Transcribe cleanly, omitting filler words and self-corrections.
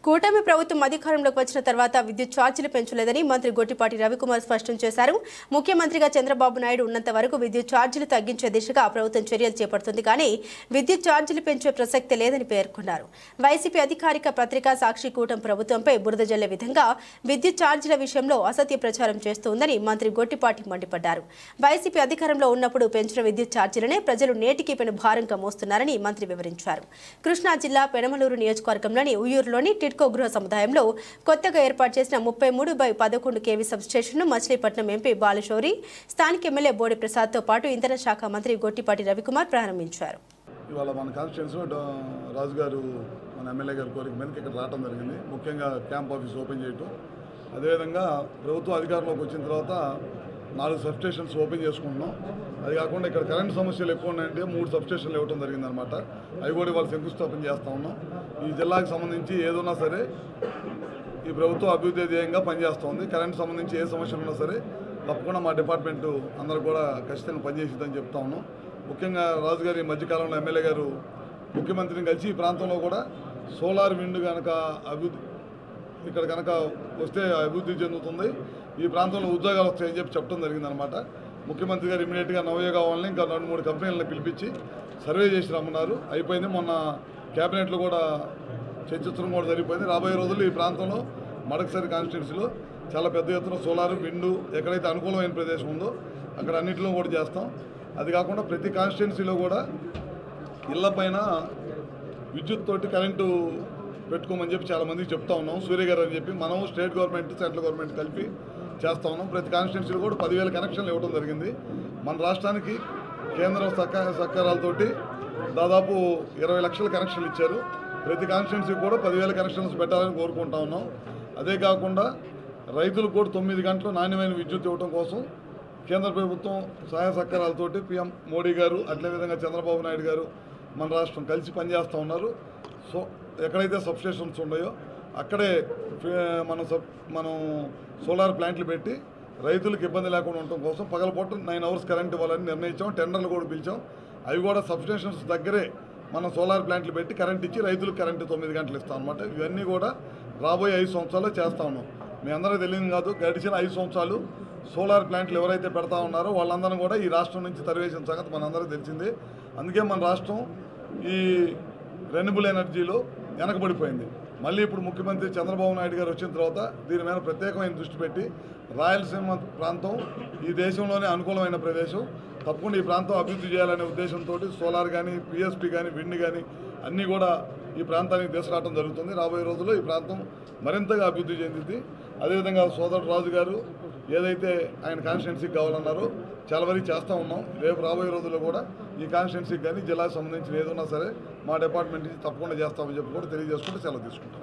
కూటమి ప్రభుత్వం అధికారంలోకి వచ్చిన తర్వాత విద్యుత్ ఛార్జీలు పెంచలేదని మంత్రి గొట్టిపాటి రవికుమార్ స్పష్టం చేశారు. ముఖ్యమంత్రిగా చంద్రబాబు నాయుడు ఉన్నంత వరకు విద్యుత్ ఛార్జీలు తగ్గించే దిశగా ప్రభుత్వం చర్యలు చేపడుతుంది కానీ విద్యుత్ ఛార్జీలు పెంచే ప్రసక్తి లేదని పేర్కొన్నారు. వైసీపీ అధికారిక పత్రిక సాక్షి కూటమి ప్రభుత్వంపై బురద జల్లే విధంగా విద్యుత్ ఛార్జీల విషయంలో అసత్య ప్రచారం చేస్తోందని మంత్రి గొట్టిపాటి మండిపడ్డారు. వైసీపీ అధికారంలో ఉన్నప్పుడు పెంచిన విద్యుత్ ఛార్జీలనే ప్రజలు నేటికి పెను భారంగా మోస్తున్నారని మంత్రి వివరించారు. కృష్ణా జిల్లా పెనమలూరు నియోజకవర్గంలోని ఉయ్యూరులోని టిడ్కో గృహ సముదాయంలో కొత్తగా ఏర్పాటు చేసిన 33/11 కేవీ సబ్స్టేషన్ను మచిలీపట్నం ఎంపీ బాలశౌరి, స్థానిక ఎమ్మెల్యే బోడి ప్రసాద్తో పాటు ఇంధన శాఖ మంత్రి గొట్టిపాటి రవికుమార్ ప్రారంభించారు. ఇవాళ మన కాన్స్టిట్యూన్సీలో రాజు గారు మన ఎమ్మెల్యే గారి కోరిక మీదకి ఇక్కడ రావడం జరిగింది. ముఖ్యంగా క్యాంప్ ఆఫీస్ ఓపెన్ చేయటం, అదేవిధంగా ప్రభుత్వం అధికారంలోకి వచ్చిన తర్వాత 4 సబ్స్టేషన్స్ ఓపెన్ చేసుకుంటున్నాం. అది కాకుండా ఇక్కడ కరెంట్ సమస్యలు ఎక్కువ ఉన్నాయంటే 3 సబ్స్టేషన్లు ఇవ్వడం జరిగిందనమాట. అవి కూడా వాళ్ళు శంకుస్థాపన చేస్తూ ఉన్నాం. ఈ జిల్లాకు సంబంధించి ఏదన్నా సరే ఈ ప్రభుత్వం అభివృద్ధి ధ్యేయంగా పనిచేస్తుంది. కరెంట్ సంబంధించి ఏ సమస్యలు ఉన్నా సరే తప్పకుండా మా డిపార్ట్మెంటు అందరూ కూడా ఖచ్చితంగా పనిచేసిద్దని చెప్తా ఉన్నాం. ముఖ్యంగా రాజుగారి ఈ మధ్యకాలంలో ఎమ్మెల్యే గారు ముఖ్యమంత్రిని కలిసి ఈ ప్రాంతంలో కూడా సోలార్ విండ్ కనుక ఇక్కడ కనుక వస్తే అభివృద్ధి చెందుతుంది, ఈ ప్రాంతంలో ఉద్యోగాలు వస్తాయని చెప్పడం జరిగిందనమాట. ముఖ్యమంత్రి గారు ఇమీడియట్గా నవయోగ వాళ్ళని ఇంకా 2-3 కంపెనీలను పిలిపించి సర్వే చేసి రమ్మన్నారు. అయిపోయింది. మొన్న క్యాబినెట్లో కూడా చర్చించడం కూడా జరిగిపోయింది. రాబోయే రోజుల్లో ఈ ప్రాంతంలో మడకసరి కాన్స్టిట్యున్సీలో చాలా పెద్ద ఎత్తున సోలార్ విండు ఎక్కడైతే అనుకూలమైన ప్రదేశం ఉందో అక్కడ అన్నింటిలో కూడా చేస్తాం. అది కాకుండా ప్రతి కాన్స్టిట్యున్సీలో కూడా ఇళ్ల పైన విద్యుత్ తోటి కరెంటు పెట్టుకోమని చెప్పి చాలామందికి చెప్తా ఉన్నాం. సూర్య గారు అని చెప్పి మనం స్టేట్ గవర్నమెంట్ సెంట్రల్ గవర్నమెంట్ కలిపి చేస్తూ ఉన్నాం. ప్రతి కాన్స్టిట్యున్సీలో కూడా 10,000 కనెక్షన్లు ఇవ్వడం జరిగింది. మన రాష్ట్రానికి కేంద్ర సహకారాలతోటి దాదాపు 20 లక్షల కనెక్షన్లు ఇచ్చారు. ప్రతి కాన్స్టిట్యున్సీకి కూడా 10,000 కనెక్షన్స్ పెట్టాలని కోరుకుంటా ఉన్నాం. అదే కాకుండా రైతులకు కూడా 9 గంటలు నాణ్యమైన విద్యుత్ ఇవ్వడం కోసం కేంద్ర ప్రభుత్వం సహాయ సహకారాలతోటి పీఎం మోడీ గారు అదేవిధంగా చంద్రబాబు నాయుడు గారు మన రాష్ట్రం కలిసి పనిచేస్తూ ఉన్నారు. సో ఎక్కడైతే సబ్స్టేషన్స్ ఉన్నాయో అక్కడే మనం సోలార్ ప్లాంట్లు పెట్టి రైతులకు ఇబ్బంది లేకుండా ఉండటం కోసం పగలపూట 9 అవర్స్ కరెంట్ ఇవ్వాలని నిర్ణయించాం. టెండర్లు కూడా పిలిచాం. అవి కూడా సబ్స్టేషన్స్ దగ్గరే మనం సోలార్ ప్లాంట్లు పెట్టి కరెంట్ ఇచ్చి రైతులకు కరెంటు 9 గంటలు ఇస్తాం అనమాట. ఇవన్నీ కూడా రాబోయే 5 సంవత్సరాల్లో చేస్తూ ఉన్నాం. మీ అందరూ తెలియదు కాదు, గడిచిన 5 సంవత్సరాలు సోలార్ ప్లాంట్లు ఎవరైతే పెడతా ఉన్నారో వాళ్ళందరూ కూడా ఈ రాష్ట్రం నుంచి తరివేసిన సంగతి మనందరికీ తెలిసిందే. అందుకే మన రాష్ట్రం ఈ రెన్యూబుల్ ఎనర్జీలో వెనకబడిపోయింది. మళ్ళీ ఇప్పుడు ముఖ్యమంత్రి చంద్రబాబు నాయుడు గారు వచ్చిన తర్వాత దీని మీద ప్రత్యేకమైన దృష్టి పెట్టి రాయలసీమ ప్రాంతం ఈ దేశంలోనే అనుకూలమైన ప్రదేశం, తప్పకుండా ఈ ప్రాంతం అభివృద్ధి చేయాలనే ఉద్దేశంతో సోలార్ కానీ పిఎస్పీ కానీ విండ్ కానీ అన్నీ కూడా ఈ ప్రాంతానికి తీసుకురావడం జరుగుతుంది. రాబోయే రోజుల్లో ఈ ప్రాంతం మరింతగా అభివృద్ధి చెందింది. అదేవిధంగా సోదరుడు రాజు గారు ఏదైతే ఆయన కాన్స్టిట్యున్సీకి కావాలన్నారో చాలా వరకు చేస్తూ ఉన్నాం. రేపు రాబోయే రోజుల్లో కూడా ఈ కాన్స్టిట్యున్సీకి కానీ జిల్లాకు సంబంధించిన ఏదన్నా సరే మా డిపార్ట్మెంట్ నుంచి తప్పకుండా చేస్తామని చెప్పి కూడా తెలియజేసుకుంటూ సెలవు తీసుకుంటాం.